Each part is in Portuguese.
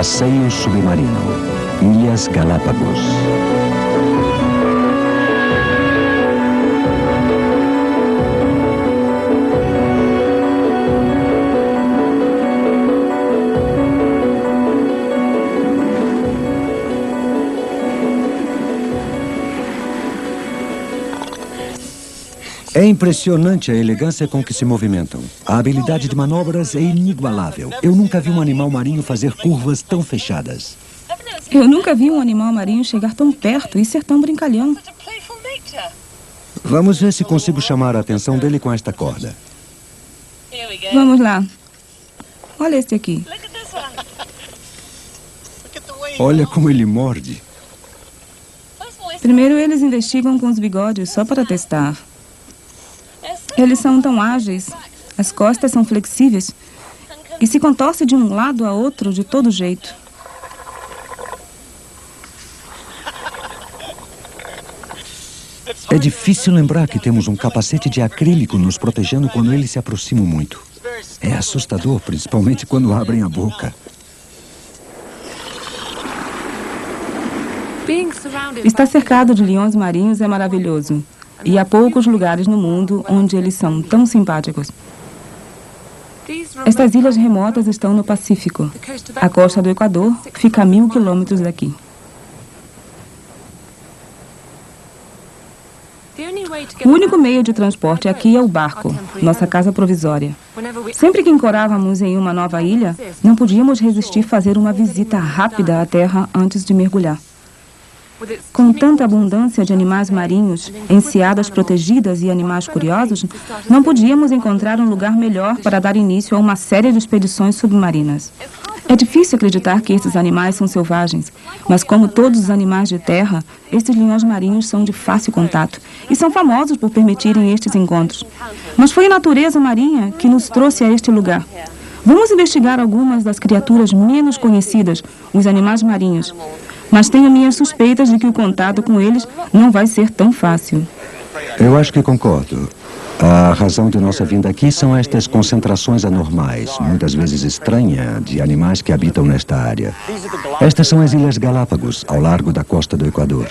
Passeio submarino. Ilhas Galápagos. É impressionante a elegância com que se movimentam. A habilidade de manobras é inigualável. Eu nunca vi um animal marinho fazer curvas tão fechadas. Eu nunca vi um animal marinho chegar tão perto e ser tão brincalhão. Vamos ver se consigo chamar a atenção dele com esta corda. Vamos lá. Olha este aqui. Olha como ele morde. Primeiro eles investigam com os bigodes só para testar. Eles são tão ágeis, as costas são flexíveis e se contorce de um lado a outro de todo jeito. É difícil lembrar que temos um capacete de acrílico nos protegendo quando eles se aproximam muito. É assustador, principalmente quando abrem a boca. Estar cercado de leões marinhos é maravilhoso. E há poucos lugares no mundo onde eles são tão simpáticos. Estas ilhas remotas estão no Pacífico. A costa do Equador fica a 1000 quilômetros daqui. O único meio de transporte aqui é o barco, nossa casa provisória. Sempre que ancorávamos em uma nova ilha, não podíamos resistir fazer uma visita rápida à terra antes de mergulhar. Com tanta abundância de animais marinhos, enseadas protegidas e animais curiosos, não podíamos encontrar um lugar melhor para dar início a uma série de expedições submarinas. É difícil acreditar que esses animais são selvagens, mas como todos os animais de terra, estes leões marinhos são de fácil contato e são famosos por permitirem estes encontros. Mas foi a natureza marinha que nos trouxe a este lugar. Vamos investigar algumas das criaturas menos conhecidas, os animais marinhos. Mas tenho minhas suspeitas de que o contato com eles não vai ser tão fácil. Eu acho que concordo. A razão de nossa vinda aqui são estas concentrações anormais, muitas vezes estranhas, de animais que habitam nesta área. Estas são as Ilhas Galápagos, ao largo da costa do Equador.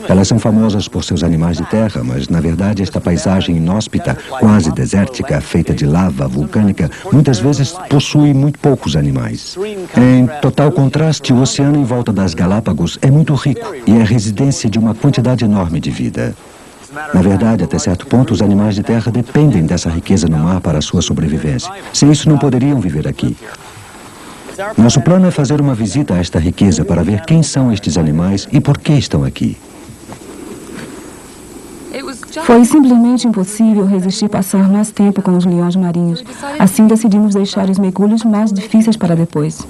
Elas são famosas por seus animais de terra, mas, na verdade, esta paisagem inóspita, quase desértica, feita de lava vulcânica, muitas vezes possui muito poucos animais. Em total contraste, o oceano em volta das Galápagos é muito rico e é residência de uma quantidade enorme de vida. Na verdade, até certo ponto, os animais de terra dependem dessa riqueza no mar para a sua sobrevivência. Sem isso, não poderiam viver aqui. Nosso plano é fazer uma visita a esta riqueza para ver quem são estes animais e por que estão aqui. Foi simplesmente impossível resistir passar mais tempo com os leões marinhos. Assim, decidimos deixar os mergulhos mais difíceis para depois.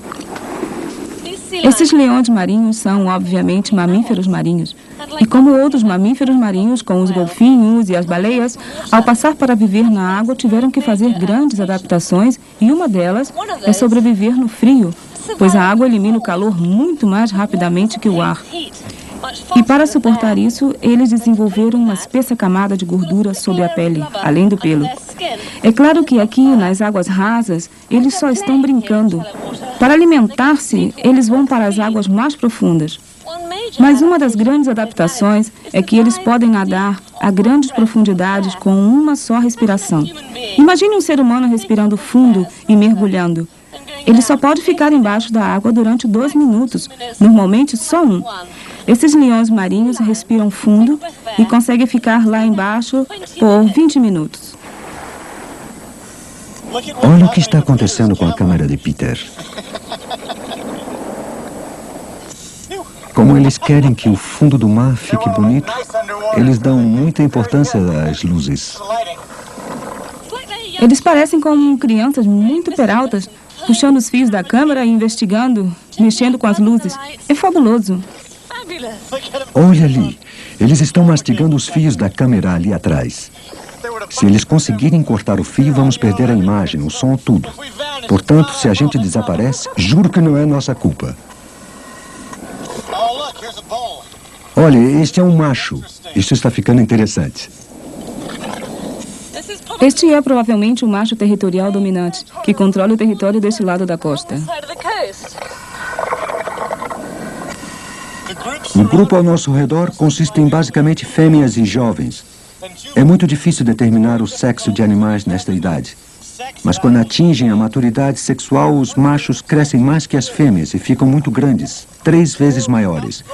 Esses leões marinhos são, obviamente, mamíferos marinhos. E como outros mamíferos marinhos, como os golfinhos e as baleias, ao passar para viver na água, tiveram que fazer grandes adaptações e uma delas é sobreviver no frio, pois a água elimina o calor muito mais rapidamente que o ar. E para suportar isso, eles desenvolveram uma espessa camada de gordura sobre a pele, além do pelo. É claro que aqui, nas águas rasas, eles só estão brincando. Para alimentar-se, eles vão para as águas mais profundas. Mas uma das grandes adaptações é que eles podem nadar a grandes profundidades com uma só respiração. Imagine um ser humano respirando fundo e mergulhando. Ele só pode ficar embaixo da água durante 2 minutos, normalmente só um. Esses leões marinhos respiram fundo e conseguem ficar lá embaixo por 20 minutos. Olha o que está acontecendo com a câmera de Peter. Como eles querem que o fundo do mar fique bonito, eles dão muita importância às luzes. Eles parecem como crianças muito peraltas, puxando os fios da câmera e investigando, mexendo com as luzes. É fabuloso. Olha ali, eles estão mastigando os fios da câmera ali atrás. Se eles conseguirem cortar o fio, vamos perder a imagem, o som, tudo. Portanto, se a gente desaparece, juro que não é nossa culpa. Olha, este é um macho. Isso está ficando interessante. Este é provavelmente o macho territorial dominante, que controla o território deste lado da costa. O grupo ao nosso redor consiste em basicamente fêmeas e jovens. É muito difícil determinar o sexo de animais nesta idade. Mas quando atingem a maturidade sexual, os machos crescem mais que as fêmeas e ficam muito grandes, 3 vezes maiores,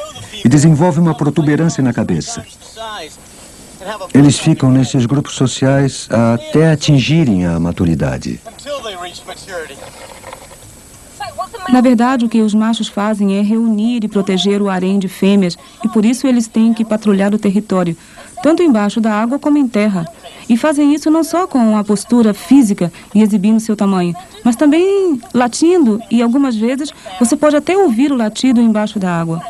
e desenvolvem uma protuberância na cabeça. Eles ficam nesses grupos sociais até atingirem a maturidade. Na verdade, o que os machos fazem é reunir e proteger o harém de fêmeas, e por isso eles têm que patrulhar o território, tanto embaixo da água como em terra. E fazem isso não só com a postura física e exibindo seu tamanho, mas também latindo, e algumas vezes você pode até ouvir o latido embaixo da água.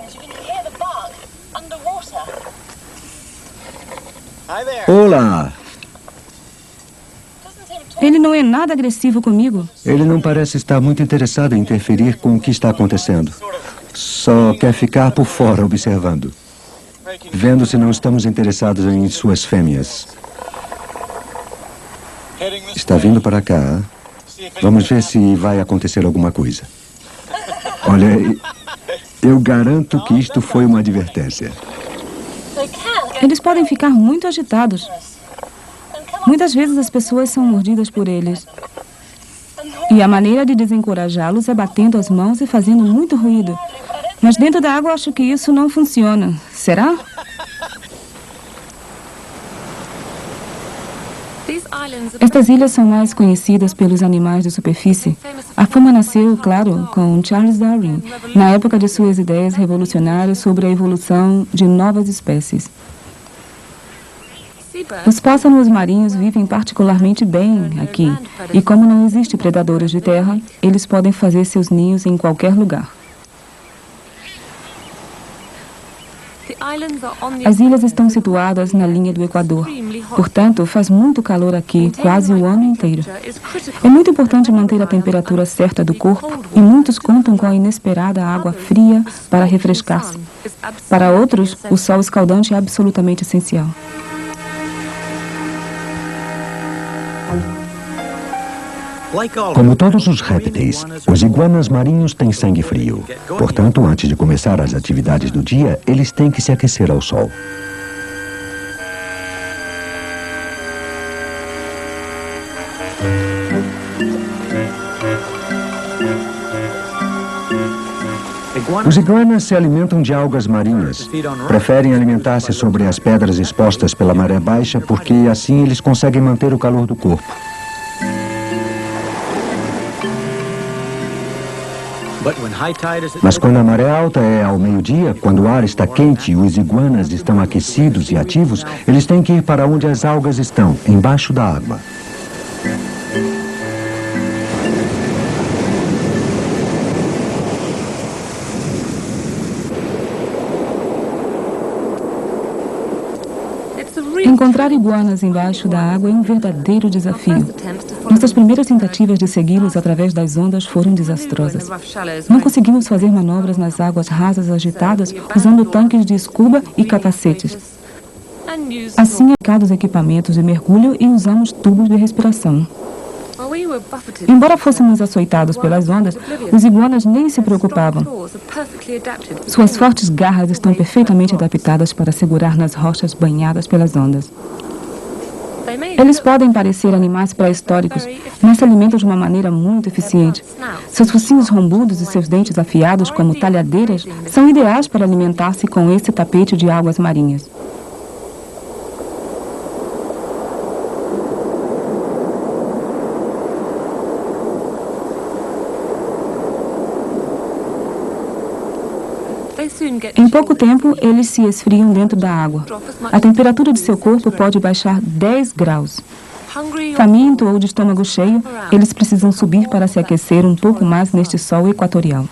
Olá! Ele não é nada agressivo comigo. Ele não parece estar muito interessado em interferir com o que está acontecendo. Só quer ficar por fora observando, vendo se não estamos interessados em suas fêmeas. Está vindo para cá. Vamos ver se vai acontecer alguma coisa. Olha, eu garanto que isto foi uma advertência. Eles podem ficar muito agitados. Muitas vezes as pessoas são mordidas por eles. E a maneira de desencorajá-los é batendo as mãos e fazendo muito ruído. Mas dentro da água acho que isso não funciona. Será? Estas ilhas são mais conhecidas pelos animais de superfície. A fama nasceu, claro, com Charles Darwin, na época de suas ideias revolucionárias sobre a evolução de novas espécies. Os pássaros marinhos vivem particularmente bem aqui, e como não existe predadores de terra, eles podem fazer seus ninhos em qualquer lugar. As ilhas estão situadas na linha do Equador. Portanto, faz muito calor aqui, quase o ano inteiro. É muito importante manter a temperatura certa do corpo, e muitos contam com a inesperada água fria para refrescar-se. Para outros, o sol escaldante é absolutamente essencial. Como todos os répteis, os iguanas marinhos têm sangue frio. Portanto, antes de começar as atividades do dia, eles têm que se aquecer ao sol. Os iguanas se alimentam de algas marinhas. Preferem alimentar-se sobre as pedras expostas pela maré baixa porque assim eles conseguem manter o calor do corpo. Mas quando a maré alta é ao meio-dia, quando o ar está quente e os iguanas estão aquecidos e ativos, eles têm que ir para onde as algas estão, embaixo da água. Encontrar iguanas embaixo da água é um verdadeiro desafio. Nossas primeiras tentativas de segui-los através das ondas foram desastrosas. Não conseguimos fazer manobras nas águas rasas agitadas usando tanques de scuba e capacetes. Assim, aplicados equipamentos de mergulho e usamos tubos de respiração. Embora fôssemos açoitados pelas ondas, os iguanas nem se preocupavam. Suas fortes garras estão perfeitamente adaptadas para segurar nas rochas banhadas pelas ondas. Eles podem parecer animais pré-históricos, mas se alimentam de uma maneira muito eficiente. Seus focinhos rombudos e seus dentes afiados como talhadeiras são ideais para alimentar-se com esse tapete de águas marinhas. Em pouco tempo, eles se esfriam dentro da água. A temperatura de seu corpo pode baixar 10 graus. Faminto ou de estômago cheio, eles precisam subir para se aquecer um pouco mais neste sol equatorial.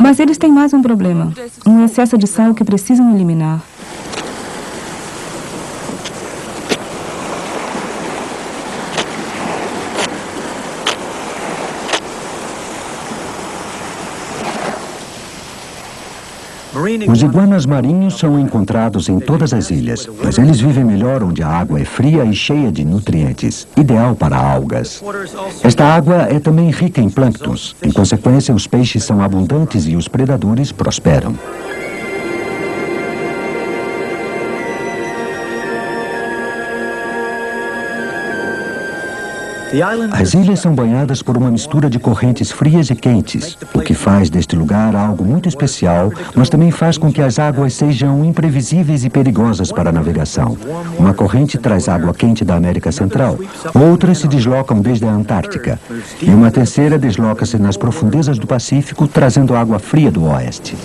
Mas eles têm mais um problema, um excesso de sal que precisam eliminar. Os iguanas marinhos são encontrados em todas as ilhas, mas eles vivem melhor onde a água é fria e cheia de nutrientes, ideal para algas. Esta água é também rica em plânctons. Em consequência, os peixes são abundantes e os predadores prosperam. As ilhas são banhadas por uma mistura de correntes frias e quentes, o que faz deste lugar algo muito especial, mas também faz com que as águas sejam imprevisíveis e perigosas para a navegação. Uma corrente traz água quente da América Central, outras se deslocam desde a Antártica, e uma terceira desloca-se nas profundezas do Pacífico, trazendo água fria do oeste.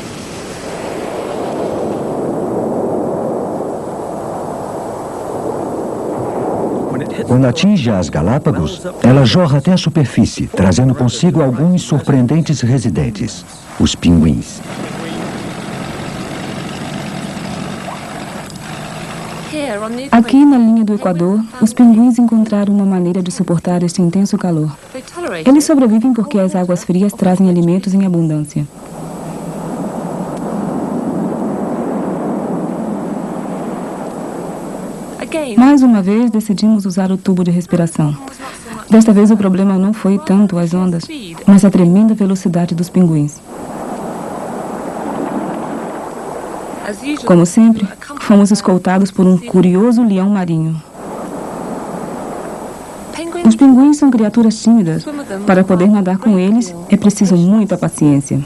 Quando atinge as Galápagos, ela jorra até a superfície, trazendo consigo alguns surpreendentes residentes, os pinguins. Aqui na linha do Equador, os pinguins encontraram uma maneira de suportar este intenso calor. Eles sobrevivem porque as águas frias trazem alimentos em abundância. Mais uma vez, decidimos usar o tubo de respiração. Desta vez, o problema não foi tanto as ondas, mas a tremenda velocidade dos pinguins. Como sempre, fomos escoltados por um curioso leão marinho. Os pinguins são criaturas tímidas. Para poder nadar com eles, é preciso muita paciência.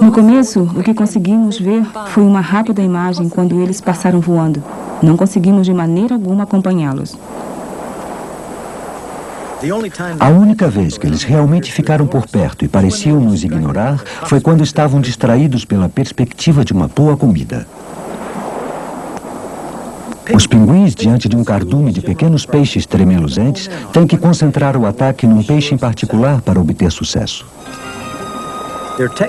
No começo, o que conseguimos ver foi uma rápida imagem quando eles passaram voando. Não conseguimos de maneira alguma acompanhá-los. A única vez que eles realmente ficaram por perto e pareciam nos ignorar foi quando estavam distraídos pela perspectiva de uma boa comida. Os pinguins, diante de um cardume de pequenos peixes tremeluzentes, têm que concentrar o ataque num peixe em particular para obter sucesso.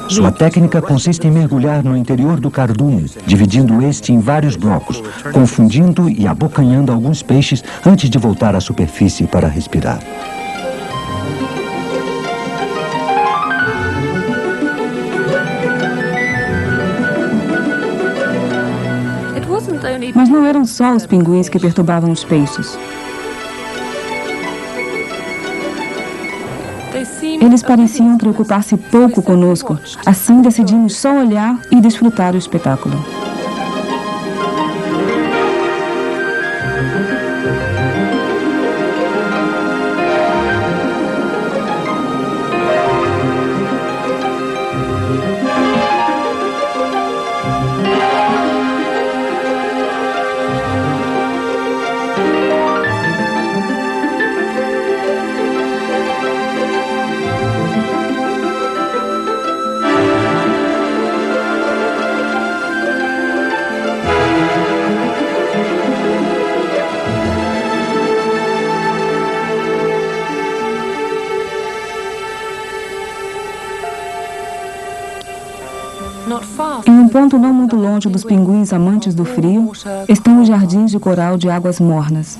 Sua técnica consiste em mergulhar no interior do cardume, dividindo este em vários blocos, confundindo e abocanhando alguns peixes antes de voltar à superfície para respirar. Mas não eram só os pinguins que perturbavam os peixes. Eles pareciam preocupar-se pouco conosco. Assim decidimos só olhar e desfrutar o espetáculo. Em um ponto não muito longe dos pinguins amantes do frio, estão os jardins de coral de águas mornas.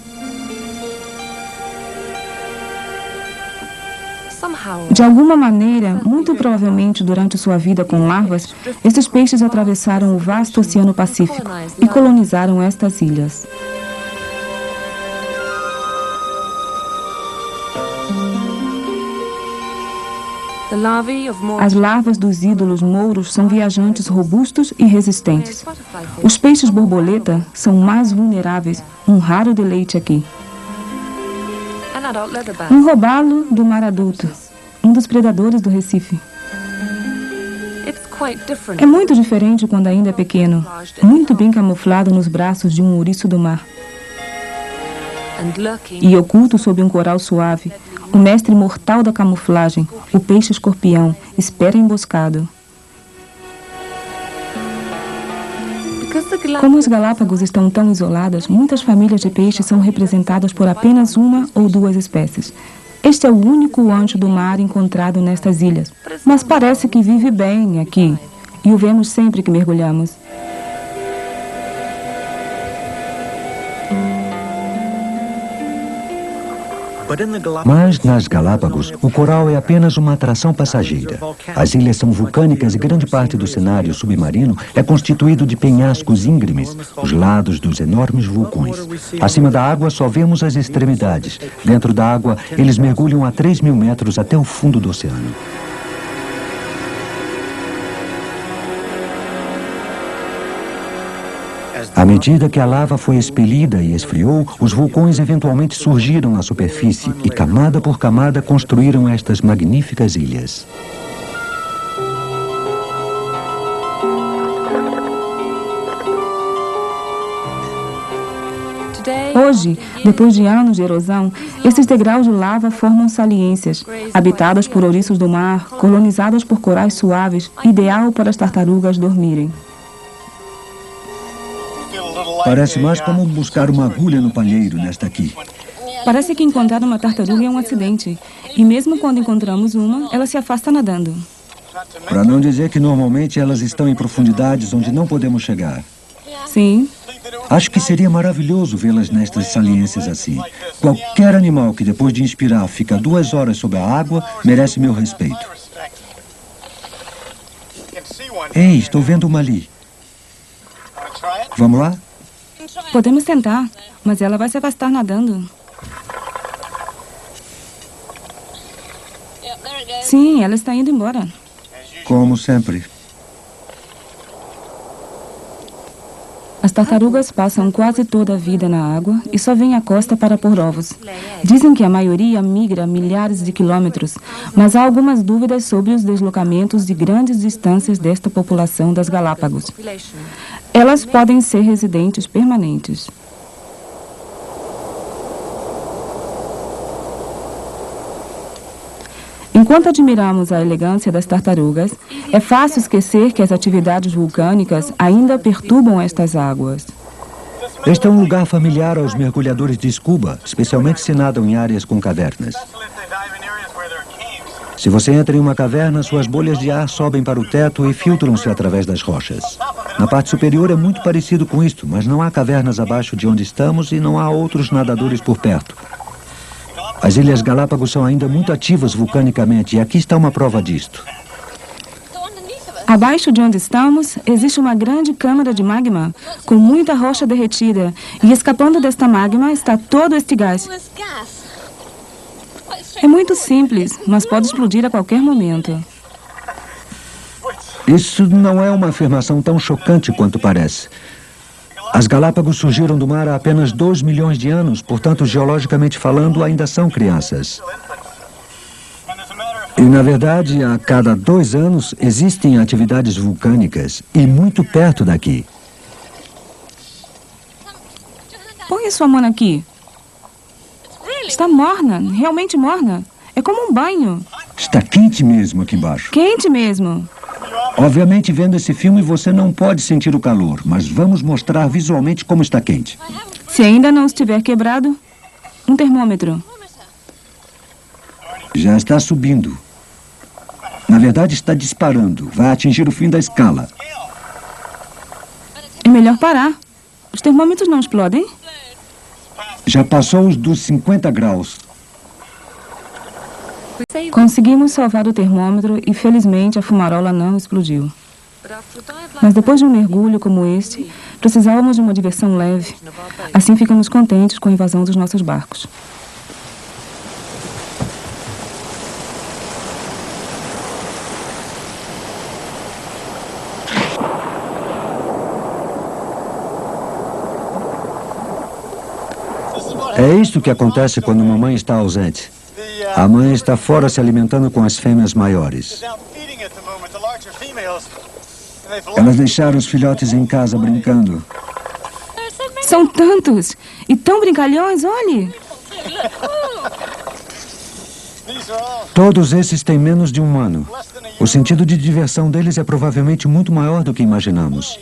De alguma maneira, muito provavelmente durante sua vida com larvas, esses peixes atravessaram o vasto Oceano Pacífico e colonizaram estas ilhas. As larvas dos ídolos mouros são viajantes robustos e resistentes. Os peixes borboleta são mais vulneráveis, um raro deleite aqui. Um robalo do mar adulto, um dos predadores do Recife. É muito diferente quando ainda é pequeno, muito bem camuflado nos braços de um ouriço do mar. E oculto sob um coral suave, o mestre mortal da camuflagem, o peixe escorpião, espera emboscado. Como as Galápagos estão tão isoladas, muitas famílias de peixes são representadas por apenas uma ou duas espécies. Este é o único anjo do mar encontrado nestas ilhas, mas parece que vive bem aqui, e o vemos sempre que mergulhamos. Mas nas Galápagos, o coral é apenas uma atração passageira. As ilhas são vulcânicas e grande parte do cenário submarino é constituído de penhascos íngremes, os lados dos enormes vulcões. Acima da água só vemos as extremidades. Dentro da água, eles mergulham a 3.000 metros até o fundo do oceano. À medida que a lava foi expelida e esfriou, os vulcões eventualmente surgiram na superfície e, camada por camada, construíram estas magníficas ilhas. Hoje, depois de anos de erosão, esses degraus de lava formam saliências, habitadas por ouriços do mar, colonizadas por corais suaves, ideal para as tartarugas dormirem. Parece mais como buscar uma agulha no palheiro nesta aqui. Parece que encontrar uma tartaruga é um acidente. E mesmo quando encontramos uma, ela se afasta nadando. Para não dizer que normalmente elas estão em profundidades onde não podemos chegar. Sim. Acho que seria maravilhoso vê-las nestas saliências assim. Qualquer animal que depois de inspirar fica 2 horas sob a água merece meu respeito. Ei, estou vendo uma ali. Vamos lá? Podemos tentar, mas ela vai se afastar nadando. Sim, ela está indo embora. Como sempre. As tartarugas passam quase toda a vida na água e só vêm à costa para pôr ovos. Dizem que a maioria migra milhares de quilômetros, mas há algumas dúvidas sobre os deslocamentos de grandes distâncias desta população das Galápagos. Elas podem ser residentes permanentes. Enquanto admiramos a elegância das tartarugas, é fácil esquecer que as atividades vulcânicas ainda perturbam estas águas. Este é um lugar familiar aos mergulhadores de scuba, especialmente se nadam em áreas com cavernas. Se você entra em uma caverna, suas bolhas de ar sobem para o teto e filtram-se através das rochas. Na parte superior é muito parecido com isto, mas não há cavernas abaixo de onde estamos e não há outros nadadores por perto. As Ilhas Galápagos são ainda muito ativas vulcanicamente e aqui está uma prova disto. Abaixo de onde estamos, existe uma grande câmara de magma com muita rocha derretida e escapando desta magma está todo este gás. É muito simples, mas pode explodir a qualquer momento. Isso não é uma afirmação tão chocante quanto parece. As Galápagos surgiram do mar há apenas 2 milhões de anos, portanto, geologicamente falando, ainda são crianças. E, na verdade, a cada 2 anos existem atividades vulcânicas, e muito perto daqui. Põe sua mão aqui. Está morna, realmente morna. É como um banho. Está quente mesmo aqui embaixo. Quente mesmo. Obviamente, vendo esse filme, você não pode sentir o calor, mas vamos mostrar visualmente como está quente. Se ainda não estiver quebrado, um termômetro. Já está subindo. Na verdade, está disparando. Vai atingir o fim da escala. É melhor parar. Os termômetros não explodem? Já passou os dos 50 graus. Conseguimos salvar o termômetro e, felizmente, a fumarola não explodiu. Mas depois de um mergulho como este, precisávamos de uma diversão leve. Assim ficamos contentes com a invasão dos nossos barcos. É isto que acontece quando uma mãe está ausente. A mãe está fora se alimentando com as fêmeas maiores. Elas deixaram os filhotes em casa brincando. São tantos! E tão brincalhões, olhe! Todos esses têm menos de 1 ano. O sentido de diversão deles é provavelmente muito maior do que imaginamos.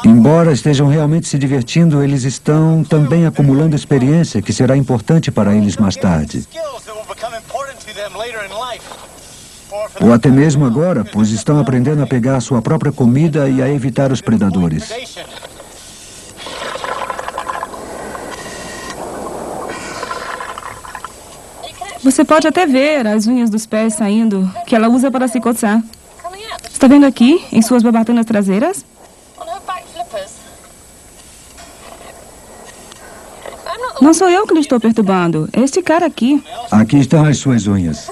Embora estejam realmente se divertindo, eles estão também acumulando experiência que será importante para eles mais tarde. Ou até mesmo agora, pois estão aprendendo a pegar a sua própria comida e a evitar os predadores. Você pode até ver as unhas dos pés saindo, que ela usa para se coçar. Está vendo aqui, em suas barbatanas traseiras? Não sou eu que lhe estou perturbando, é este cara aqui. Aqui estão as suas unhas.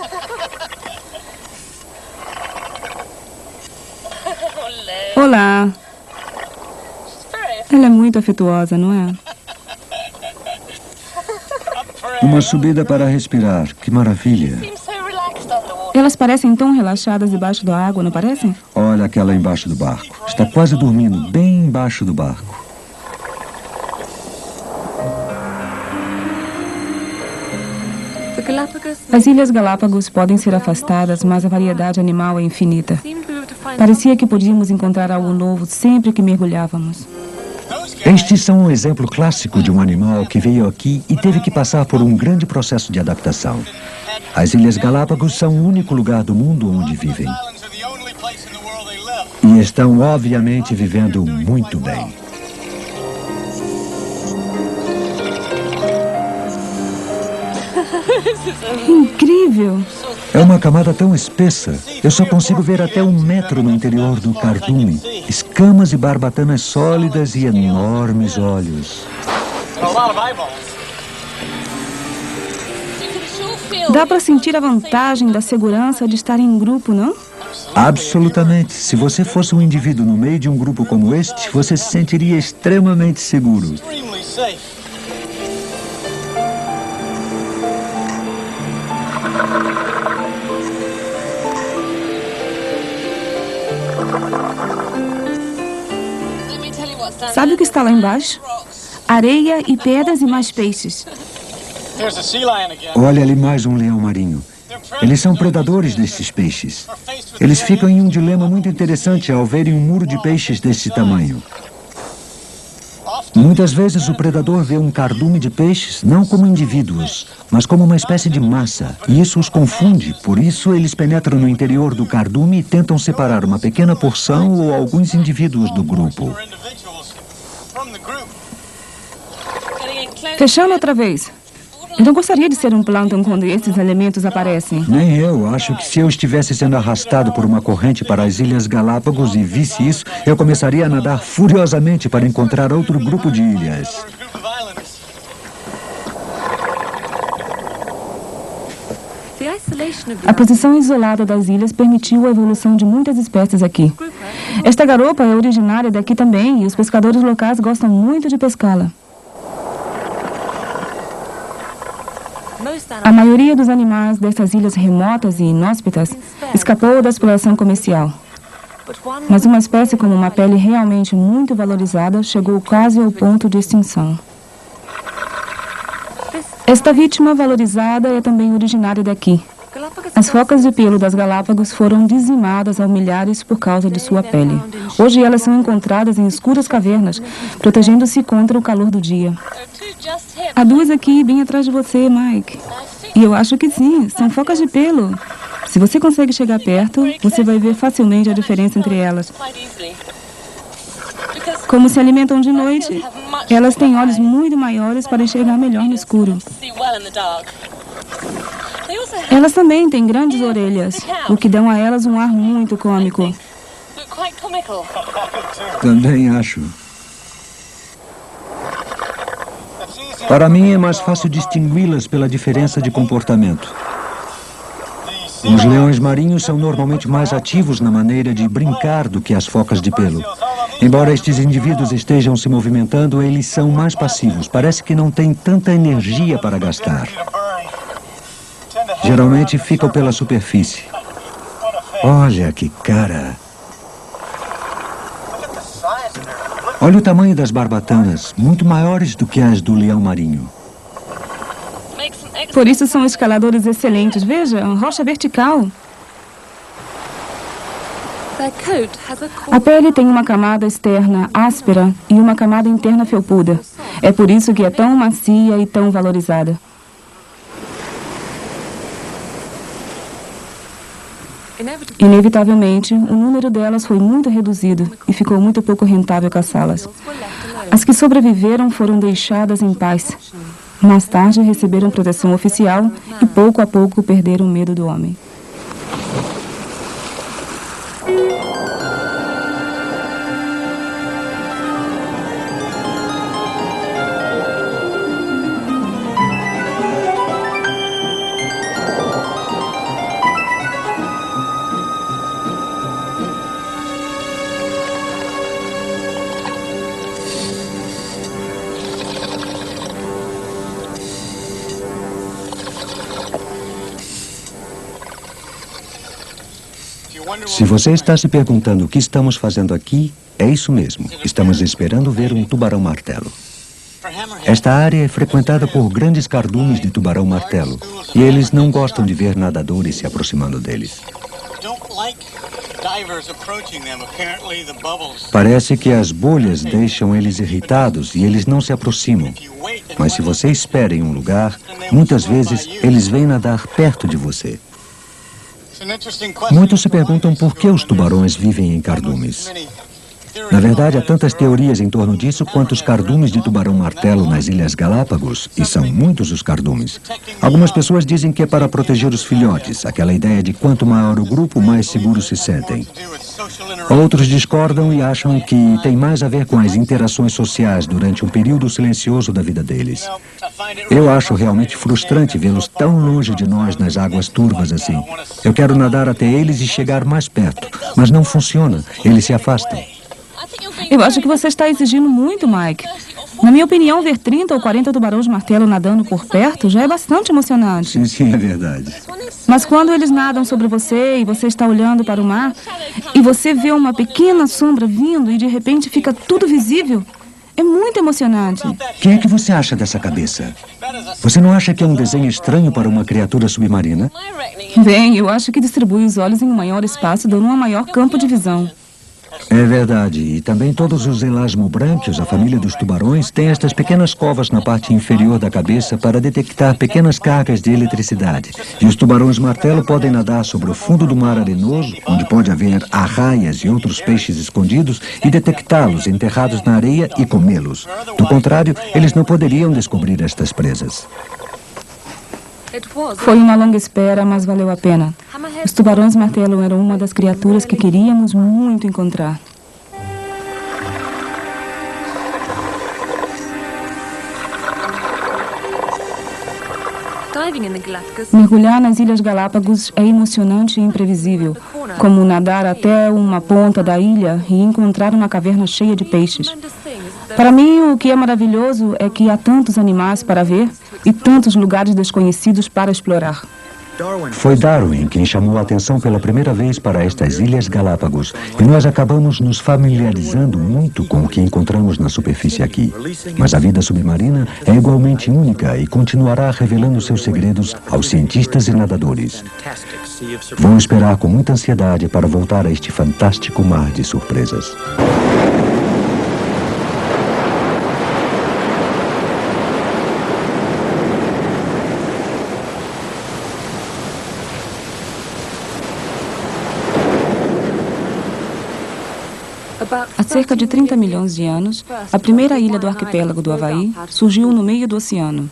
Olá. Ela é muito afetuosa, não é? Uma subida para respirar. Que maravilha. Elas parecem tão relaxadas debaixo da água, não parecem? Olha aquela embaixo do barco. Está quase dormindo, bem embaixo do barco. As Ilhas Galápagos podem ser afastadas, mas a variedade animal é infinita. Parecia que podíamos encontrar algo novo sempre que mergulhávamos. Estes são um exemplo clássico de um animal que veio aqui e teve que passar por um grande processo de adaptação. As Ilhas Galápagos são o único lugar do mundo onde vivem. E estão, obviamente, vivendo muito bem. Incrível! É uma camada tão espessa, eu só consigo ver até 1 metro no interior do cardume. Escamas e barbatanas sólidas e enormes olhos. Dá para sentir a vantagem da segurança de estar em grupo, não? Absolutamente. Se você fosse um indivíduo no meio de um grupo como este, você se sentiria extremamente seguro. Sabe o que está lá embaixo? Areia e pedras e mais peixes. Olha ali mais um leão marinho. Eles são predadores destes peixes. Eles ficam em um dilema muito interessante ao verem um muro de peixes desse tamanho. Muitas vezes o predador vê um cardume de peixes não como indivíduos, mas como uma espécie de massa, e isso os confunde. Por isso eles penetram no interior do cardume e tentam separar uma pequena porção ou alguns indivíduos do grupo. Fechando outra vez. Eu não gostaria de ser um plâncton quando esses elementos aparecem. Nem eu. Acho que se eu estivesse sendo arrastado por uma corrente para as Ilhas Galápagos e visse isso, eu começaria a nadar furiosamente para encontrar outro grupo de ilhas. A posição isolada das ilhas permitiu a evolução de muitas espécies aqui. Esta garopa é originária daqui também e os pescadores locais gostam muito de pescá-la. A maioria dos animais dessas ilhas remotas e inóspitas escapou da exploração comercial. Mas uma espécie com uma pele realmente muito valorizada chegou quase ao ponto de extinção. Esta vítima valorizada é também originária daqui. As focas de pelo das Galápagos foram dizimadas a milhares por causa de sua pele. Hoje elas são encontradas em escuras cavernas, protegendo-se contra o calor do dia. Há 2 aqui, bem atrás de você, Mike. E eu acho que sim, são focas de pelo. Se você consegue chegar perto, você vai ver facilmente a diferença entre elas. Como se alimentam de noite, elas têm olhos muito maiores para enxergar melhor no escuro. Elas também têm grandes orelhas, o que dão a elas um ar muito cômico. Também acho. Para mim é mais fácil distingui-las pela diferença de comportamento. Os leões marinhos são normalmente mais ativos na maneira de brincar do que as focas de pelo. Embora estes indivíduos estejam se movimentando, eles são mais passivos. Parece que não têm tanta energia para gastar. Geralmente ficam pela superfície. Olha que cara! Olha o tamanho das barbatanas, muito maiores do que as do leão marinho. Por isso são escaladores excelentes. Veja, rocha vertical. A pele tem uma camada externa áspera e uma camada interna felpuda. É por isso que é tão macia e tão valorizada. Inevitavelmente, o número delas foi muito reduzido e ficou muito pouco rentável caçá-las. As que sobreviveram foram deixadas em paz. Mais tarde, receberam proteção oficial e, pouco a pouco, perderam o medo do homem. Se você está se perguntando o que estamos fazendo aqui, é isso mesmo. Estamos esperando ver um tubarão-martelo. Esta área é frequentada por grandes cardumes de tubarão-martelo e eles não gostam de ver nadadores se aproximando deles. Parece que as bolhas deixam eles irritados e eles não se aproximam. Mas se você espera em um lugar, muitas vezes eles vêm nadar perto de você. Muitos se perguntam por que os tubarões vivem em cardumes. Na verdade, há tantas teorias em torno disso quanto os cardumes de tubarão-martelo nas Ilhas Galápagos, e são muitos os cardumes. Algumas pessoas dizem que é para proteger os filhotes, aquela ideia de quanto maior o grupo, mais seguros se sentem. Outros discordam e acham que tem mais a ver com as interações sociais durante um período silencioso da vida deles. Eu acho realmente frustrante vê-los tão longe de nós nas águas turvas assim. Eu quero nadar até eles e chegar mais perto, mas não funciona, eles se afastam. Eu acho que você está exigindo muito, Mike. Na minha opinião, ver 30 ou 40 tubarões-martelo nadando por perto já é bastante emocionante. Sim, é verdade. Mas quando eles nadam sobre você e você está olhando para o mar e você vê uma pequena sombra vindo e de repente fica tudo visível, é muito emocionante. O que é que você acha dessa cabeça? Você não acha que é um desenho estranho para uma criatura submarina? Bem, eu acho que distribui os olhos em um maior espaço, dando um maior campo de visão. É verdade. E também todos os elasmobrânquios, a família dos tubarões, têm estas pequenas covas na parte inferior da cabeça para detectar pequenas cargas de eletricidade. E os tubarões-martelo podem nadar sobre o fundo do mar arenoso, onde pode haver arraias e outros peixes escondidos, e detectá-los enterrados na areia e comê-los. Do contrário, eles não poderiam descobrir estas presas. Foi uma longa espera, mas valeu a pena. Os tubarões-martelo eram uma das criaturas que queríamos muito encontrar. Mergulhar nas Ilhas Galápagos é emocionante e imprevisível, como nadar até uma ponta da ilha e encontrar uma caverna cheia de peixes. Para mim, o que é maravilhoso é que há tantos animais para ver e tantos lugares desconhecidos para explorar. Foi Darwin quem chamou a atenção pela primeira vez para estas Ilhas Galápagos e nós acabamos nos familiarizando muito com o que encontramos na superfície aqui. Mas a vida submarina é igualmente única e continuará revelando seus segredos aos cientistas e nadadores. Vou esperar com muita ansiedade para voltar a este fantástico mar de surpresas. Há cerca de 30 milhões de anos, a primeira ilha do arquipélago do Havaí surgiu no meio do oceano.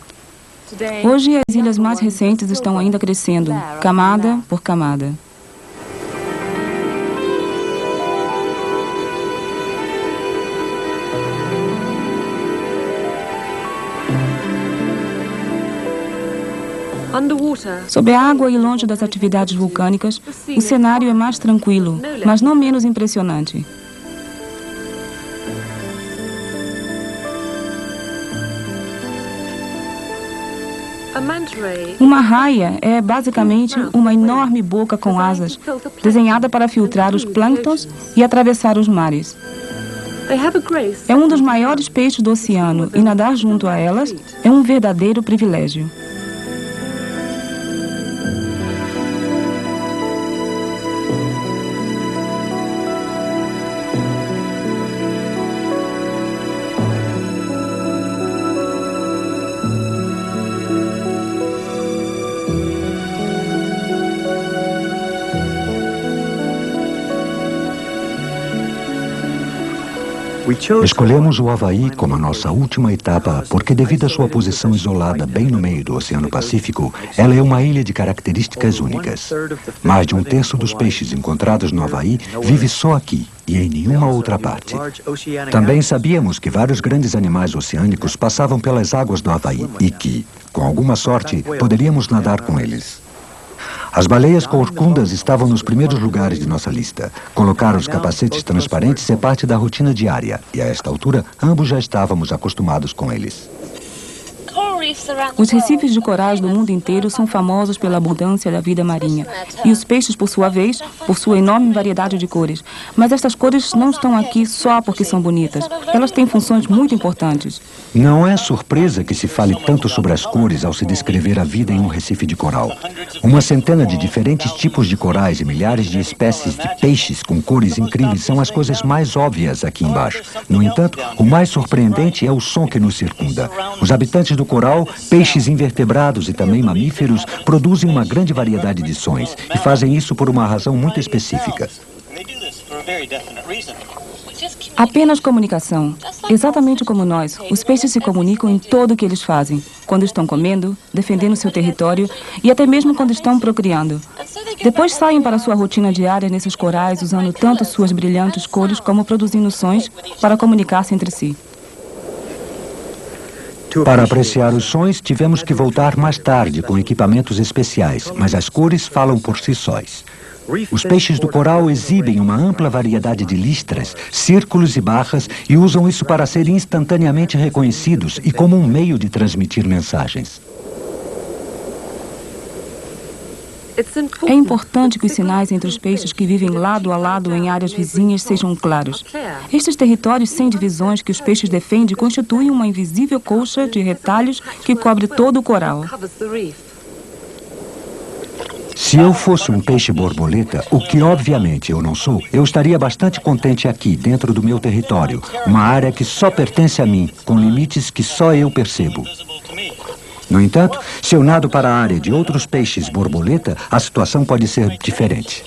Hoje, as ilhas mais recentes estão ainda crescendo, camada por camada. Sob a água e longe das atividades vulcânicas, o cenário é mais tranquilo, mas não menos impressionante. Uma raia é basicamente uma enorme boca com asas, desenhada para filtrar os plânctons e atravessar os mares. É um dos maiores peixes do oceano e nadar junto a elas é um verdadeiro privilégio. Escolhemos o Havaí como a nossa última etapa porque, devido à sua posição isolada bem no meio do Oceano Pacífico, ela é uma ilha de características únicas. Mais de um terço dos peixes encontrados no Havaí vive só aqui e em nenhuma outra parte. Também sabíamos que vários grandes animais oceânicos passavam pelas águas do Havaí e que, com alguma sorte, poderíamos nadar com eles. As baleias corcundas estavam nos primeiros lugares de nossa lista. Colocar os capacetes transparentes é parte da rotina diária, e a esta altura, ambos já estávamos acostumados com eles. Os recifes de corais do mundo inteiro são famosos pela abundância da vida marinha. E os peixes, por sua vez, possuem enorme variedade de cores. Mas estas cores não estão aqui só porque são bonitas. Elas têm funções muito importantes. Não é surpresa que se fale tanto sobre as cores ao se descrever a vida em um recife de coral. Uma centena de diferentes tipos de corais e milhares de espécies de peixes com cores incríveis são as coisas mais óbvias aqui embaixo. No entanto, o mais surpreendente é o som que nos circunda. Os habitantes do coral, peixes invertebrados e também mamíferos, produzem uma grande variedade de sons e fazem isso por uma razão muito específica. Apenas comunicação. Exatamente como nós, os peixes se comunicam em tudo o que eles fazem. Quando estão comendo, defendendo seu território e até mesmo quando estão procriando. Depois saem para sua rotina diária nesses corais, usando tanto suas brilhantes cores como produzindo sons para comunicar-se entre si. Para apreciar os sons, tivemos que voltar mais tarde com equipamentos especiais, mas as cores falam por si sós. Os peixes do coral exibem uma ampla variedade de listras, círculos e barras e usam isso para serem instantaneamente reconhecidos e como um meio de transmitir mensagens. É importante que os sinais entre os peixes que vivem lado a lado em áreas vizinhas sejam claros. Estes territórios sem divisões que os peixes defendem constituem uma invisível colcha de retalhos que cobre todo o coral. Se eu fosse um peixe borboleta, o que obviamente eu não sou, eu estaria bastante contente aqui, dentro do meu território, uma área que só pertence a mim, com limites que só eu percebo. No entanto, se eu nado para a área de outros peixes borboleta, a situação pode ser diferente.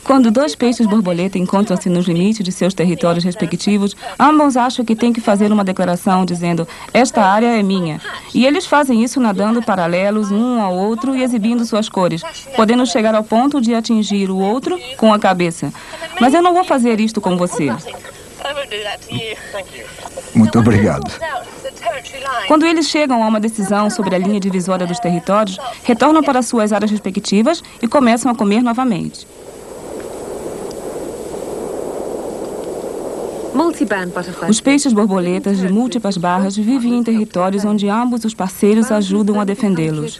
Quando dois peixes borboleta encontram-se nos limites de seus territórios respectivos, ambos acham que têm que fazer uma declaração dizendo: esta área é minha. E eles fazem isso nadando paralelos um ao outro e exibindo suas cores, podendo chegar ao ponto de atingir o outro com a cabeça. Mas eu não vou fazer isto com você. Muito obrigado. Quando eles chegam a uma decisão sobre a linha divisória dos territórios, retornam para suas áreas respectivas e começam a comer novamente. Os peixes borboletas de múltiplas barras vivem em territórios onde ambos os parceiros ajudam a defendê-los.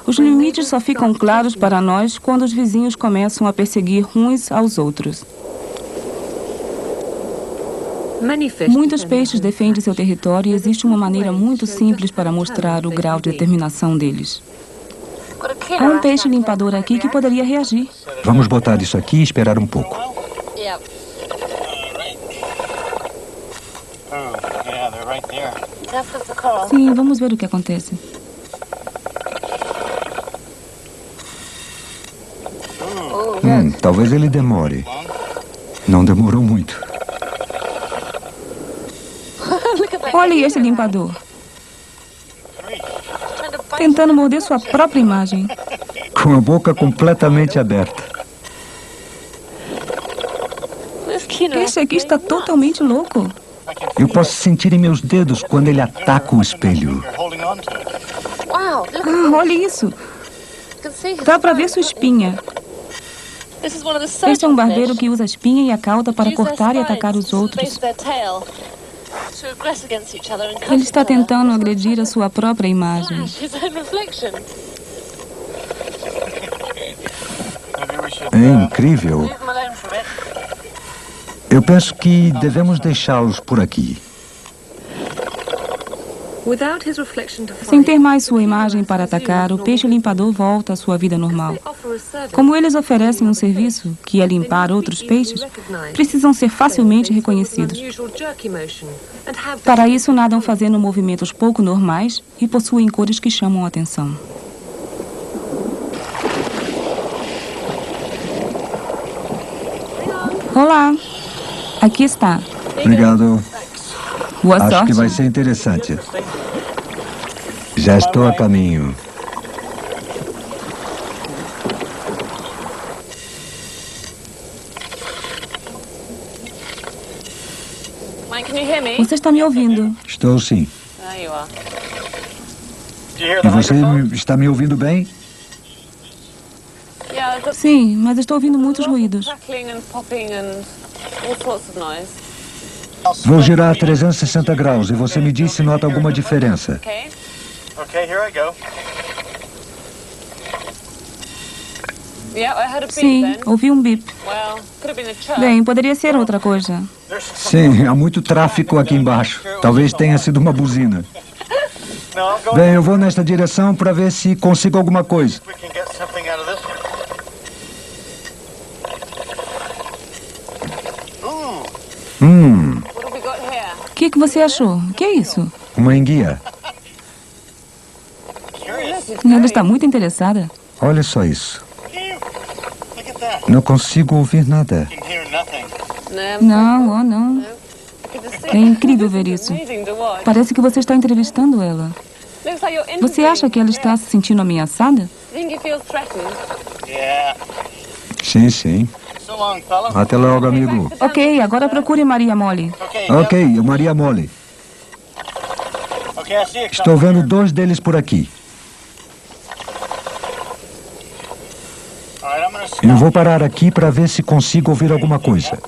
Os limites só ficam claros para nós quando os vizinhos começam a perseguir uns aos outros. Muitos peixes defendem seu território e existe uma maneira muito simples para mostrar o grau de determinação deles. Há um peixe limpador aqui que poderia reagir. Vamos botar isso aqui e esperar um pouco. Sim, vamos ver o que acontece. Talvez ele demore. Não demorou muito. Olhe esse limpador. Tentando morder sua própria imagem. Com a boca completamente aberta. Esse aqui está totalmente louco. Eu posso sentir em meus dedos quando ele ataca o espelho. Olha isso. Dá para ver sua espinha. Este é um barbeiro que usa a espinha e a cauda para cortar e atacar os outros. Ele está tentando agredir a sua própria imagem. É incrível. Eu penso que devemos deixá-los por aqui. Sem ter mais sua imagem para atacar, o peixe limpador volta à sua vida normal. Como eles oferecem um serviço, que é limpar outros peixes, precisam ser facilmente reconhecidos. Para isso, nadam fazendo movimentos pouco normais e possuem cores que chamam a atenção. Olá. Aqui está. Obrigado. Boa Acho sorte. que vai ser interessante. Já estou a caminho. Você está me ouvindo? Estou sim. E você está me ouvindo bem? Sim, mas estou ouvindo muitos ruídos. Vou girar 360 graus e você me diz se nota alguma diferença. Okay, here I go. Sim, ouvi um bip. Bem, poderia ser outra coisa. Sim, há muito tráfego aqui embaixo. Talvez tenha sido uma buzina. Bem, eu vou nesta direção para ver se consigo alguma coisa. We can get something out of this. O que você achou? O que é isso? Uma enguia. Ela está muito interessada. Olha só isso. Look at that. Não consigo ouvir nada. You can hear nothing. Não, oh não. É incrível ver isso. Parece que você está entrevistando ela. Você acha que ela está se sentindo ameaçada? Yeah. Sim, sim. So long, fella. Até logo, amigo. Ok, agora procure Maria Molly. Okay. Ok, Maria Mole. Okay, I see a Estou vendo 2 deles por aqui. All right, I'm gonna Eu vou parar aqui para ver se consigo ouvir alguma coisa.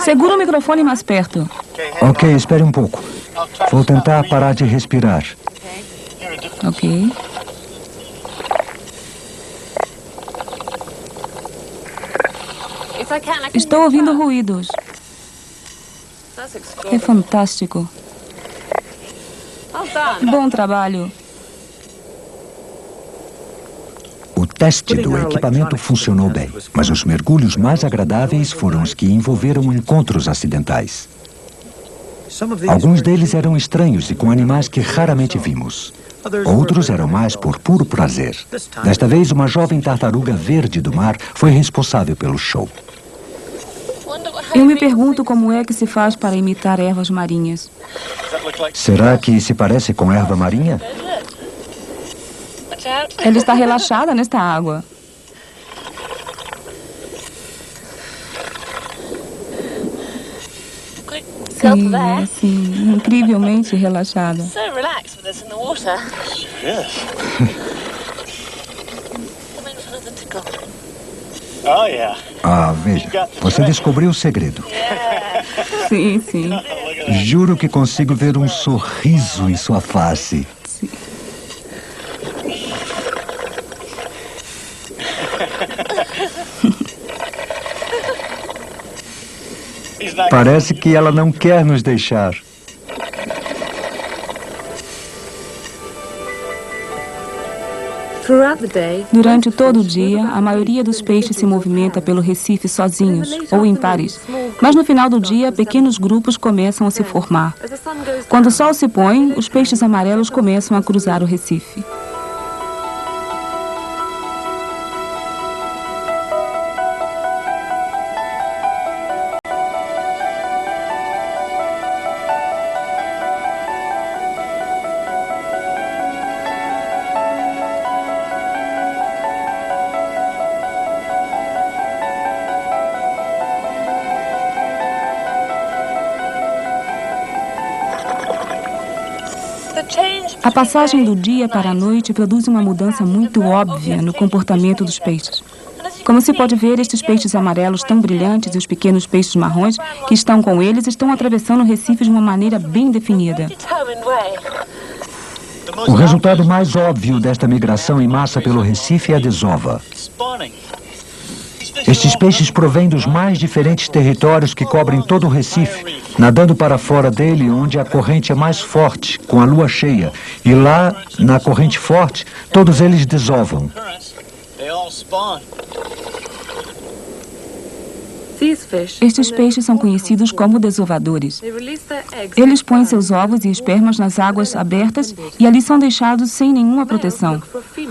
Segura o microfone mais perto. Okay, hang Ok, espere um pouco. I'll try to Vou stop tentar breathing. parar de respirar. Hear a different. Ok. Estou ouvindo ruídos. É fantástico. Bom trabalho. O teste do equipamento funcionou bem, mas os mergulhos mais agradáveis foram os que envolveram encontros acidentais. Alguns deles eram estranhos e com animais que raramente vimos. Outros eram mais por puro prazer. Desta vez, uma jovem tartaruga verde do mar foi responsável pelo show. Eu me pergunto como é que se faz para imitar ervas marinhas. Does that look like Será que se parece com erva marinha? Ela está relaxada nesta água. Sim, é sim, incrivelmente relaxada. So relaxed with us in the water. this? Coming for another tickle. Oh yeah. Ah, veja, você descobriu o segredo. Sim, sim. Look at that. Juro que consigo ver um sorriso em sua face. He's not. Parece que ela não quer nos deixar. Durante todo o dia, a maioria dos peixes se movimenta pelo recife sozinhos ou em pares. Mas no final do dia, pequenos grupos começam a se formar. Quando o sol se põe, os peixes amarelos começam a cruzar o recife. A passagem do dia para a noite produz uma mudança muito óbvia no comportamento dos peixes. Como se pode ver, estes peixes amarelos tão brilhantes e os pequenos peixes marrons que estão com eles estão atravessando o recife de uma maneira bem definida. Determined way. O resultado mais óbvio desta migração em massa pelo recife é a desova. Spawning. Estes peixes provêm dos mais diferentes territórios que cobrem todo o recife, nadando para fora dele onde a corrente é mais forte, com a lua cheia. E lá, na corrente forte, todos eles desovam. Currents. They all spawn. Estes peixes são conhecidos como desovadores. Eles põem seus ovos e espermas nas águas abertas e ali são deixados sem nenhuma proteção.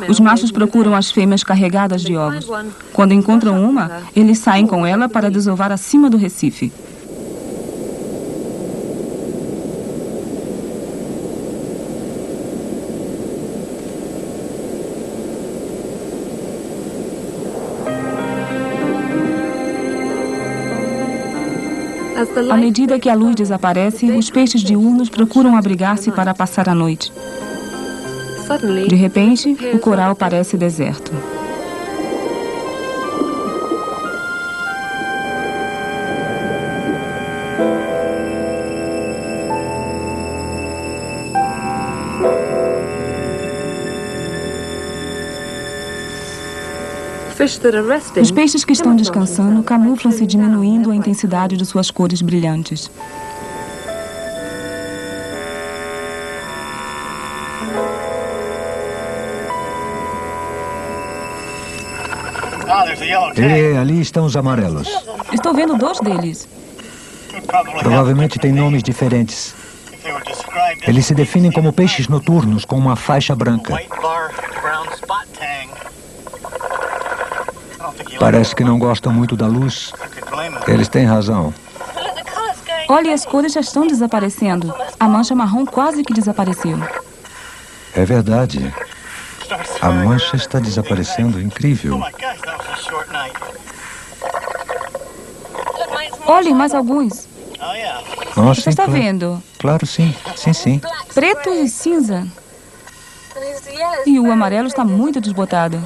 Os machos procuram as fêmeas carregadas de ovos. Quando encontram uma, eles saem com ela para desovar acima do recife. À medida que a luz desaparece, os peixes diurnos procuram abrigar-se para passar a noite. De repente, o coral parece deserto. Os peixes que estão descansando camuflam-se diminuindo a intensidade de suas cores brilhantes. There's a yellow tag. E ali estão os amarelos. Estou vendo 2 deles. Could probably have Provavelmente têm nomes diferentes. if they were described as Eles se definem como peixes noturnos com uma faixa branca. white bar, brown spot tang. I don't think you Parece que não gostam muito da luz. could blame them. Eles têm razão. Look, the colour's going. Olha, as cores já estão desaparecendo. A mancha marrom quase que desapareceu. É verdade. Starts A stirring mancha around está it. desaparecendo. Oh Incrível. my gosh, that was a short night. Look, mate, it's more Olhe, mais alguns. Oh yeah. Nossa, Você está vendo? Claro, sim. Sim, sim. black Preto e cinza. and here's the yellow. E o amarelo está muito desbotado.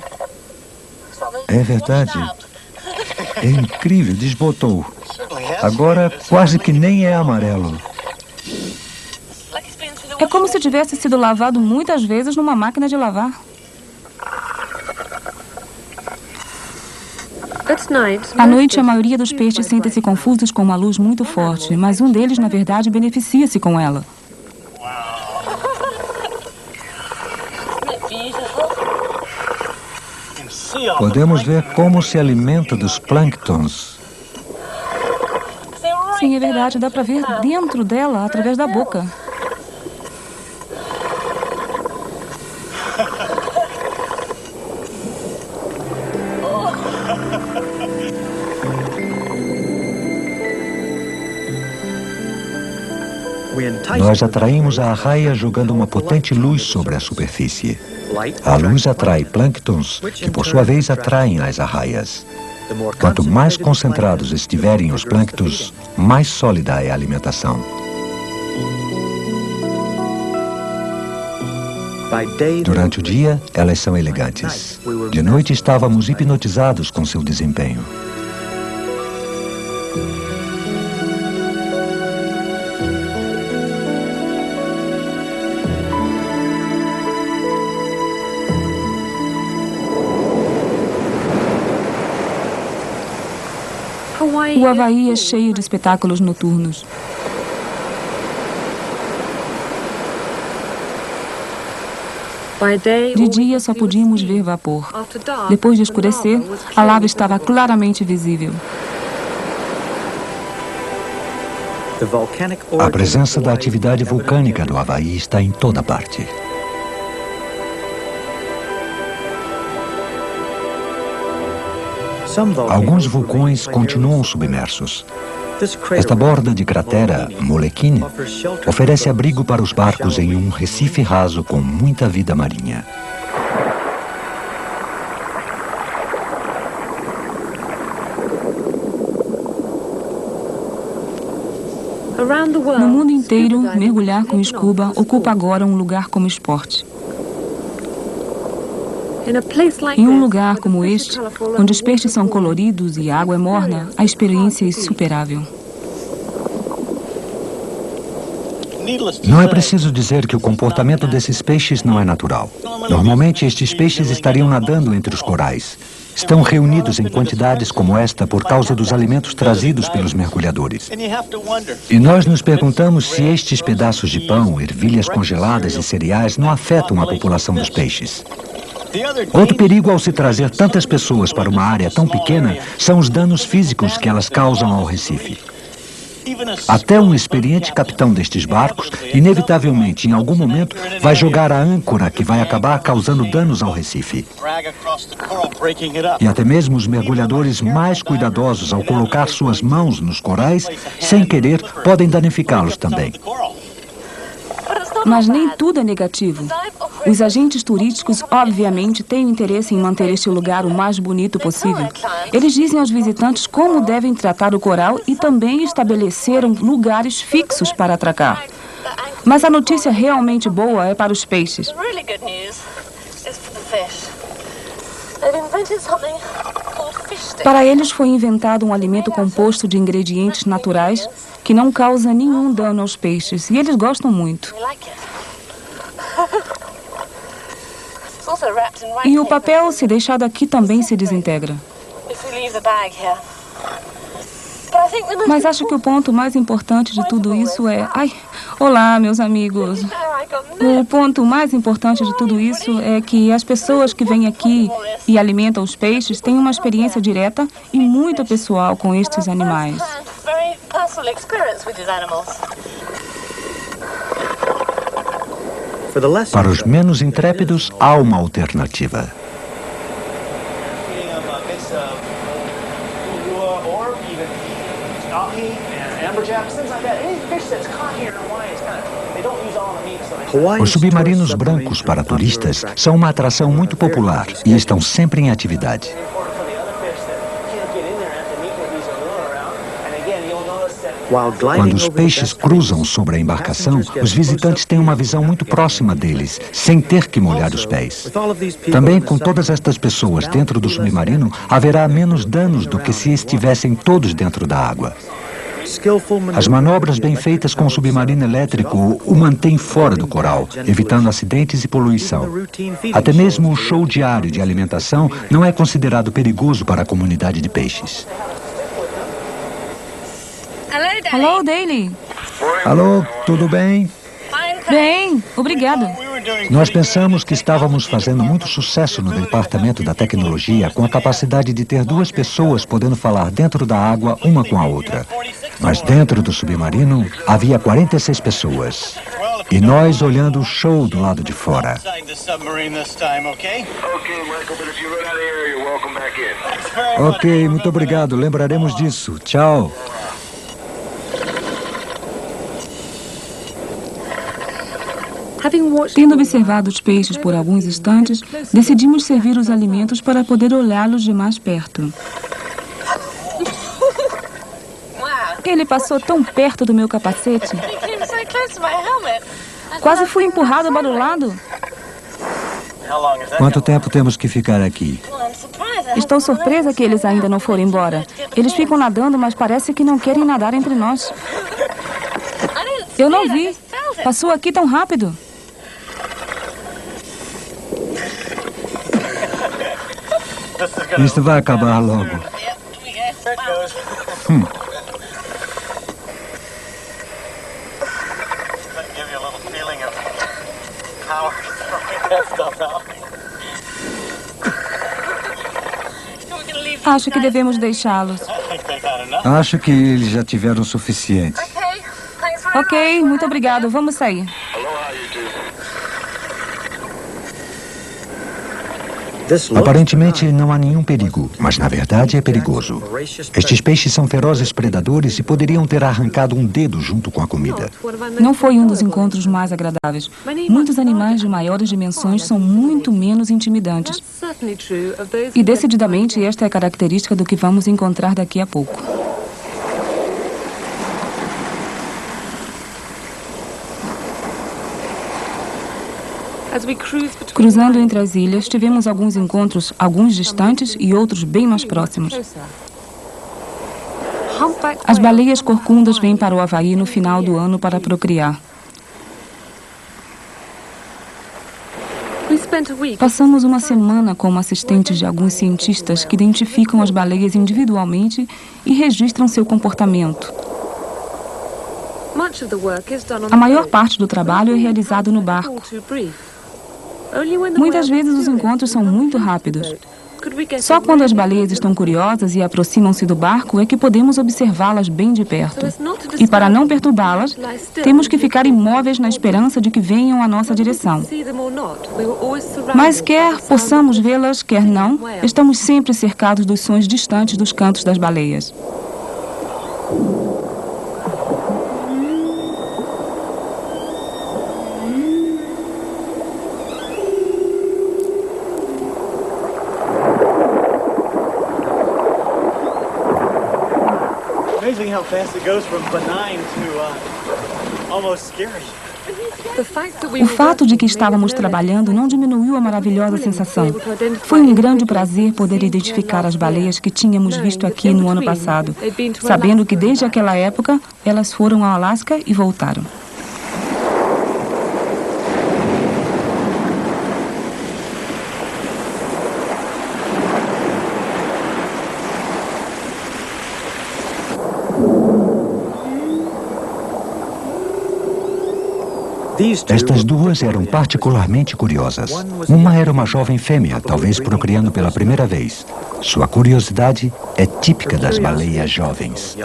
É verdade. É incrível. Desbotou. Certainly has. Agora quase que nem é amarelo. Like it's been through the É como se tivesse sido lavado muitas vezes numa máquina de lavar. À noite, a maioria dos peixes sentem-se confusos com uma luz muito forte, mas um deles, na verdade, beneficia-se com ela. Isn't it beautiful? You can see all the Podemos ver plankton como se alimenta dos plânctons. They're right Sim, é there. verdade, dá para ver dentro dela, através da boca. Nós atraímos a arraia jogando uma potente luz sobre a superfície. A luz atrai plânctons, que por sua vez atraem as arraias. Quanto mais concentrados estiverem os plânctons, mais sólida é a alimentação. Durante o dia, elas são elegantes. De noite, estávamos hipnotizados com seu desempenho. O Havaí é cheio de espetáculos noturnos. De dia só podíamos ver vapor. Depois de escurecer, a lava estava claramente visível. A presença da atividade vulcânica do Havaí está em toda parte. Alguns vulcões continuam submersos. Esta borda de cratera, Molekine, oferece abrigo para os barcos em um recife raso com muita vida marinha. No mundo inteiro, mergulhar com scuba ocupa agora um lugar como esporte. Em um lugar como este, onde os peixes são coloridos e a água é morna, a experiência é insuperável. Não é preciso dizer que o comportamento desses peixes não é natural. Normalmente, estes peixes estariam nadando entre os corais. Estão reunidos em quantidades como esta por causa dos alimentos trazidos pelos mergulhadores. And you have to wonder. E nós nos perguntamos se estes pedaços de pão, ervilhas congeladas e cereais não afetam a população dos peixes. Outro perigo ao se trazer tantas pessoas para uma área tão pequena são os danos físicos que elas causam ao Recife. Até um experiente capitão destes barcos, inevitavelmente, em algum momento, vai jogar a âncora que vai acabar causando danos ao Recife. E até mesmo os mergulhadores mais cuidadosos ao colocar suas mãos nos corais, sem querer, podem danificá-los também. Mas nem tudo é negativo. Os agentes turísticos, obviamente, têm interesse em manter este lugar o mais bonito possível. Eles dizem aos visitantes como devem tratar o coral e também estabeleceram lugares fixos para atracar. Mas a notícia realmente boa é para os peixes. Para eles foi inventado um alimento composto de ingredientes naturais que não causa nenhum dano aos peixes, e eles gostam muito. E o papel, se deixado aqui, também se desintegra. Mas acho que o ponto mais importante de tudo isso é... Olá, meus amigos. O ponto mais importante de tudo isso é que as pessoas que vêm aqui e alimentam os peixes têm uma experiência direta e muito pessoal com estes animais. Para os menos intrépidos, há uma alternativa. Os submarinos brancos para turistas são uma atração muito popular e estão sempre em atividade. Quando os peixes cruzam sobre a embarcação, os visitantes têm uma visão muito próxima deles, sem ter que molhar os pés. Também, com todas estas pessoas dentro do submarino, haverá menos danos do que se estivessem todos dentro da água. As manobras bem feitas com o submarino elétrico o mantêm fora do coral, evitando acidentes e poluição. Até mesmo o show diário de alimentação não é considerado perigoso para a comunidade de peixes. Alô, Daly. Alô, tudo bem? Bem, obrigada. Nós pensamos que estávamos fazendo muito sucesso no Departamento da Tecnologia com a capacidade de ter 2 pessoas podendo falar dentro da água uma com a outra. Mas dentro do submarino havia 46 pessoas. E nós olhando o show do lado de fora. Ok, muito obrigado. Lembraremos disso. Tchau. Tendo observado os peixes por alguns instantes, decidimos servir os alimentos para poder olhá-los de mais perto. Ele passou tão perto do meu capacete. Quase fui empurrado para o lado. Quanto tempo temos que ficar aqui? Estou surpresa que eles ainda não foram embora. Eles ficam nadando, mas parece que não querem nadar entre nós. Eu não vi. Passou aqui tão rápido. Isso vai acabar logo. Acho que devemos deixá-los. Acho que eles já tiveram o suficiente. Ok, muito obrigado. Vamos sair. Aparentemente não há nenhum perigo, mas na verdade é perigoso. Estes peixes são ferozes predadores e poderiam ter arrancado um dedo junto com a comida. Não foi um dos encontros mais agradáveis. Muitos animais de maiores dimensões são muito menos intimidantes. E decididamente esta é a característica do que vamos encontrar daqui a pouco. Cruzando entre as ilhas, tivemos alguns encontros, alguns distantes e outros bem mais próximos. As baleias corcundas vêm para o Havaí no final do ano para procriar. Passamos uma semana como assistentes de alguns cientistas que identificam as baleias individualmente e registram seu comportamento. A maior parte do trabalho é realizado no barco. Muitas vezes os encontros são muito rápidos. Só quando as baleias estão curiosas e aproximam-se do barco é que podemos observá-las bem de perto. E para não perturbá-las, temos que ficar imóveis na esperança de que venham à nossa direção. Mas quer possamos vê-las, quer não, estamos sempre cercados dos sons distantes dos cantos das baleias. Amazing how fast it goes from benign to almost scary. O fato de que estávamos trabalhando não diminuiu a maravilhosa sensação. Foi um grande prazer poder identificar as baleias que tínhamos visto aqui no ano passado, sabendo que desde aquela época elas foram ao Alasca e voltaram. Estas duas eram particularmente curiosas. Uma era uma jovem fêmea, talvez procriando pela primeira vez. Sua curiosidade é típica das baleias jovens.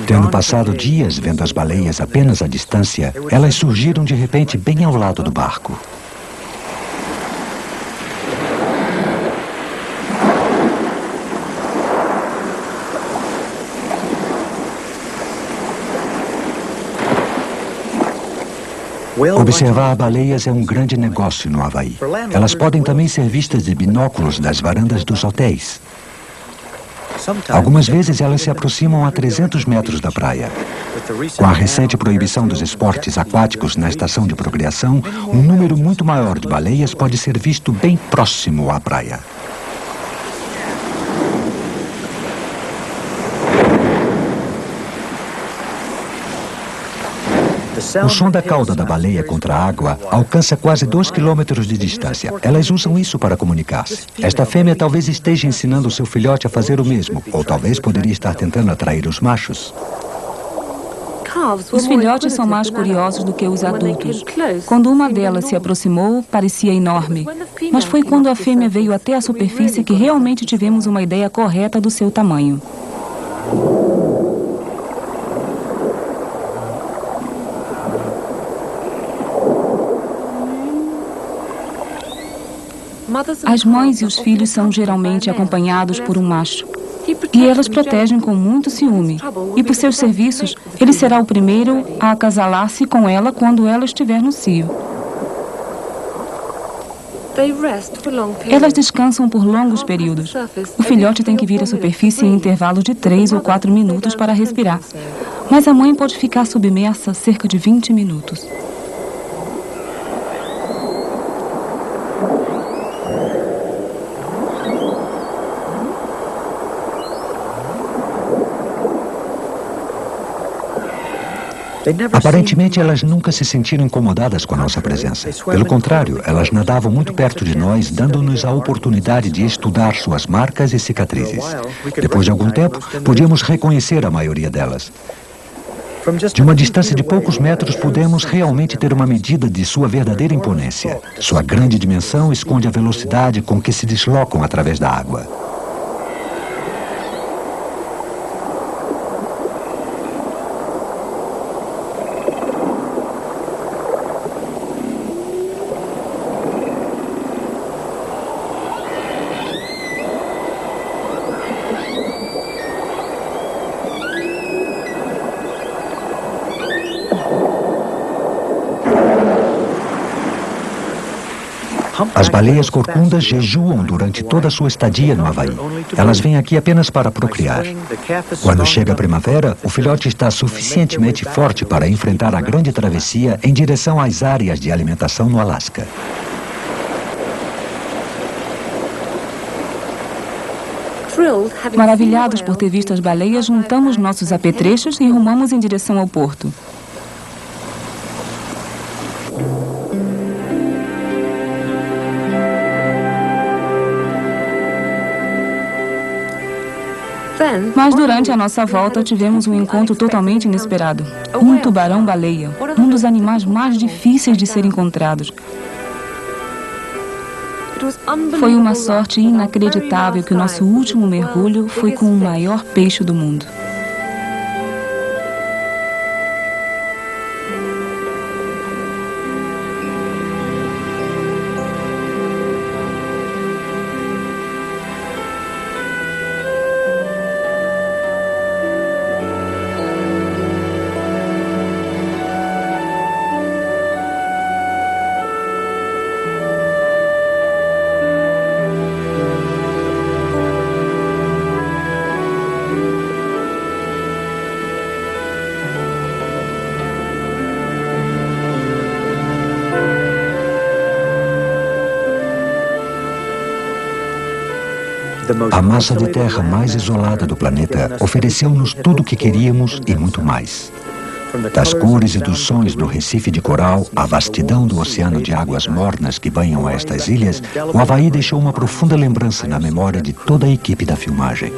Tendo passado dias vendo as baleias apenas à distância, elas surgiram de repente bem ao lado do barco. Observar baleias é um grande negócio no Havaí. Elas podem também ser vistas de binóculos das varandas dos hotéis. Algumas vezes elas se aproximam a 300 metros da praia. Com a recente proibição dos esportes aquáticos na estação de procriação, um número muito maior de baleias pode ser visto bem próximo à praia. O som da cauda da baleia contra a água alcança quase 2 quilômetros de distância. Elas usam isso para comunicar-se. Esta fêmea talvez esteja ensinando seu filhote a fazer o mesmo, ou talvez poderia estar tentando atrair os machos. Os filhotes são mais curiosos do que os adultos. Quando uma delas se aproximou, parecia enorme. Mas foi quando a fêmea veio até a superfície que realmente tivemos uma ideia correta do seu tamanho. As mães e os filhos são geralmente acompanhados por um macho. E elas protegem com muito ciúme. E por seus serviços, ele será o primeiro a acasalar-se com ela quando ela estiver no cio. Elas descansam por longos períodos. O filhote tem que vir à superfície em intervalos de 3 ou 4 minutos para respirar. Mas a mãe pode ficar submersa cerca de 20 minutos. Aparentemente, elas nunca se sentiram incomodadas com a nossa presença. Pelo contrário, elas nadavam muito perto de nós, dando-nos a oportunidade de estudar suas marcas e cicatrizes. Depois de algum tempo, podíamos reconhecer a maioria delas. De uma distância de poucos metros, pudemos realmente ter uma medida de sua verdadeira imponência. Sua grande dimensão esconde a velocidade com que se deslocam através da água. As baleias corcundas jejuam durante toda a sua estadia no Havaí. Elas vêm aqui apenas para procriar. Quando chega a primavera, o filhote está suficientemente forte para enfrentar a grande travessia em direção às áreas de alimentação no Alasca. Maravilhados por ter visto as baleias, juntamos nossos apetrechos e rumamos em direção ao porto. Mas durante a nossa volta tivemos um encontro totalmente inesperado. Um tubarão-baleia, um dos animais mais difíceis de ser encontrados. Foi uma sorte inacreditável que o nosso último mergulho foi com o maior peixe do mundo. A massa de terra mais isolada do planeta ofereceu-nos tudo o que queríamos e muito mais. Das cores e dos sons do Recife de coral à vastidão do oceano de águas mornas que banham estas ilhas, o Havaí deixou uma profunda lembrança na memória de toda a equipe da filmagem.